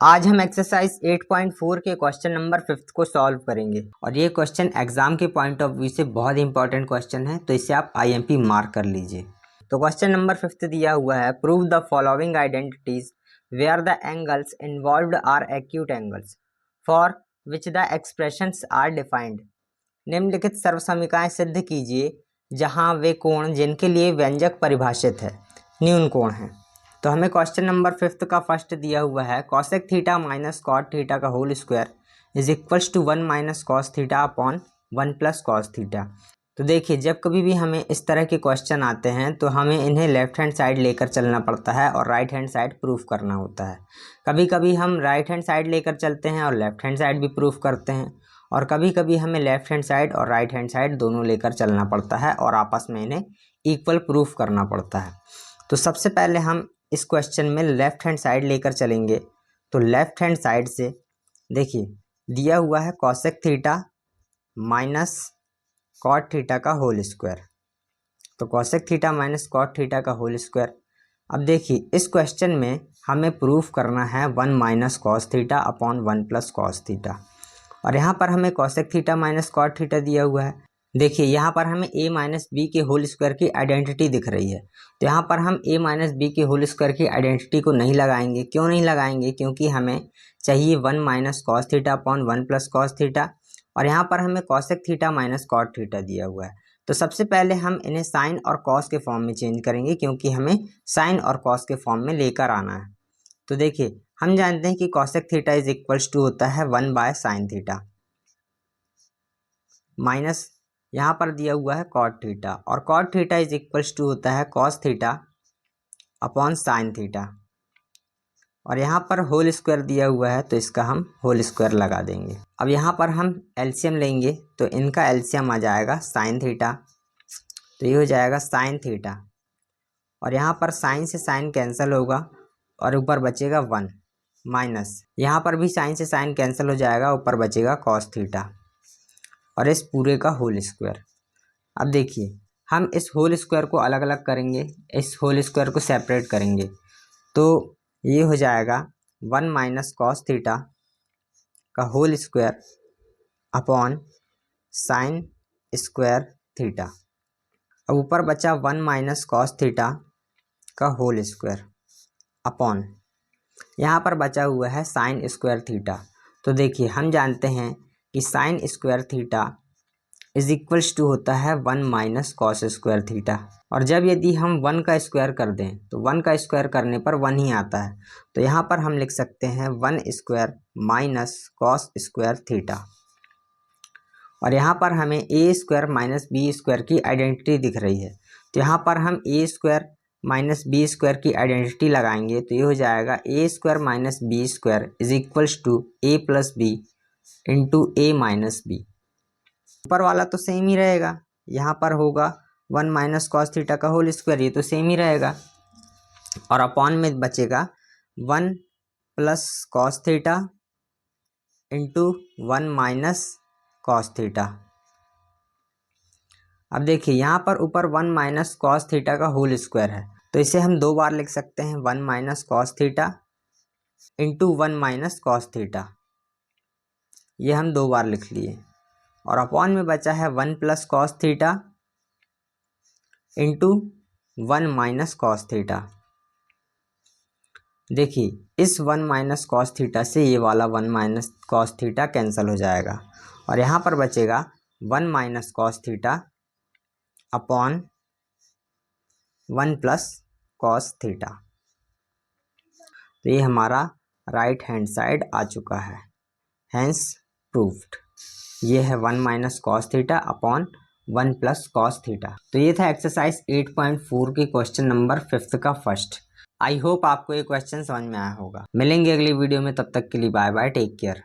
आज हम एक्सरसाइज 8.4 के क्वेश्चन नंबर 5 को सॉल्व करेंगे और ये क्वेश्चन एग्जाम के पॉइंट ऑफ व्यू से बहुत इंपॉर्टेंट क्वेश्चन है, तो इसे आप आईएमपी मार्क कर लीजिए। तो क्वेश्चन नंबर 5 दिया हुआ है, prove the following identities where the angles involved are acute angles for which the expressions are defined. निम्नलिखित सर्वसमीकाएं सिद्ध कीजिए जहां वे कोण जिनके लिए व्यंजक परिभाषित है न्यून कोण है। तो हमें क्वेश्चन नंबर 5 का फर्स्ट दिया हुआ है, cosec theta minus cot theta का whole square is equals to 1 minus cos theta upon 1 plus cos theta. तो देखिए, जब कभी भी हमें इस तरह के क्वेश्चन आते हैं तो हमें इन्हें लेफ्ट हैंड साइड लेकर चलना पड़ता है और राइट हैंड साइड प्रूफ करना होता है। कभी कभी हम राइट हैंड साइड लेकर चलते हैं और लेफ्ट हैंड साइड भी प्रूफ करते हैं, और कभी कभी हमें लेफ्ट हैंड साइड और राइट हैंड साइड दोनों लेकर चलना पड़ता है और आपस में इन्हें इक्वल प्रूफ करना पड़ता है। तो सबसे पहले हम इस क्वेश्चन में लेफ्ट हैंड साइड लेकर चलेंगे। तो लेफ्ट हैंड साइड से देखिए, दिया हुआ है cosec theta minus cot theta का होल स्क्वायर। तो cosec theta minus cot theta का होल स्क्वायर। अब देखिए, इस क्वेश्चन में हमें प्रूफ करना है 1 minus cos theta upon 1 plus cos theta, और यहाँ पर हमें cosec theta minus cot theta दिया हुआ है। देखिए, यहाँ पर हमें a माइनस बी के होल स्क्वायर की आइडेंटिटी दिख रही है, तो यहाँ पर हम a माइनस बी के होल स्क्वायर की आइडेंटिटी को नहीं लगाएंगे। क्यों नहीं लगाएंगे? क्योंकि हमें चाहिए 1 minus cos theta upon 1 plus cos theta, और यहाँ पर हमें cosec theta minus cot theta दिया हुआ है। तो सबसे पहले हम इन्हें साइन और कॉस के फॉर्म में चेंज करेंगे, क्योंकि हमें साइन और कॉस के फॉर्म में लेकर आना है। तो देखिए, हम जानते हैं कि cosec theta is equals to होता है 1 बाय साइन थीटा माइनस यहाँ पर दिया हुआ है कॉट थीटा, और cot theta is equals to होता है cos theta upon sine theta, और यहाँ पर होल स्क्वायर दिया हुआ है तो इसका हम होल स्क्वायर लगा देंगे। अब यहाँ पर हम एलसीएम लेंगे तो इनका एलसीएम आ जाएगा साइन थीटा, तो ये हो जाएगा साइन थीटा, और यहाँ पर साइन से साइन कैंसिल होगा और ऊपर बचेगा 1 माइनस, यहाँ पर भी साइन से साइन कैंसिल हो जाएगा, ऊपर बचेगा कॉस थीटा और इस पूरे का होल स्क्वायर। अब देखिए, हम इस होल स्क्वायर को अलग अलग करेंगे, इस होल स्क्वायर को सेपरेट करेंगे, तो ये हो जाएगा 1 माइनस कॉस थीटा का whole square upon sine square theta. अब ऊपर बचा 1 माइनस कॉस थीटा का होल स्क्वायर अपॉन, यहाँ पर बचा हुआ है साइन स्क्वायर थीटा। तो देखिए, हम जानते हैं कि sine square theta is equals to होता है 1 माइनस कॉस स्क्वायर थीटा, और जब यदि हम 1 का स्क्वायर कर दें तो 1 का स्क्वायर करने पर 1 ही आता है, तो यहाँ पर हम लिख सकते हैं 1 square minus cos square theta, और यहाँ पर हमें a square minus b square की आइडेंटिटी दिख रही है, तो यहाँ पर हम a square minus b square की आइडेंटिटी लगाएंगे, तो ये हो जाएगा a square minus b square is equals to a plus b into a minus b. ऊपर वाला तो सेम ही रहेगा, यहाँ पर होगा 1 माइनस कॉस थीटा का होल स्क्वायर, ये तो सेम ही रहेगा, और अपॉन में बचेगा 1 plus cos theta into 1 minus cos theta. अब देखिए, यहाँ पर ऊपर 1 माइनस कॉस थीटा का होल स्क्वायर है, तो इसे हम 2 बार लिख सकते हैं, 1 minus cos theta into 1 minus cos theta, ये हम 2 बार लिख लिए, और अपॉन में बचा है 1 plus cos theta into 1 minus cos theta. देखिए, इस 1 माइनस कॉस थीटा से ये वाला 1 माइनस कॉस थीटा कैंसिल हो जाएगा, और यहाँ पर बचेगा 1 minus cos theta upon 1 plus cos theta. तो ये हमारा राइट हैंड साइड आ चुका है, हैंस प्रूव्ड। ये है 1 minus cos theta upon 1 plus cos theta. तो ये था एक्सरसाइज 8.4 के क्वेश्चन नंबर 5 का फर्स्ट। आई होप आपको ये क्वेश्चन समझ में आया होगा। मिलेंगे अगली वीडियो में, तब तक के लिए बाय बाय, टेक केयर।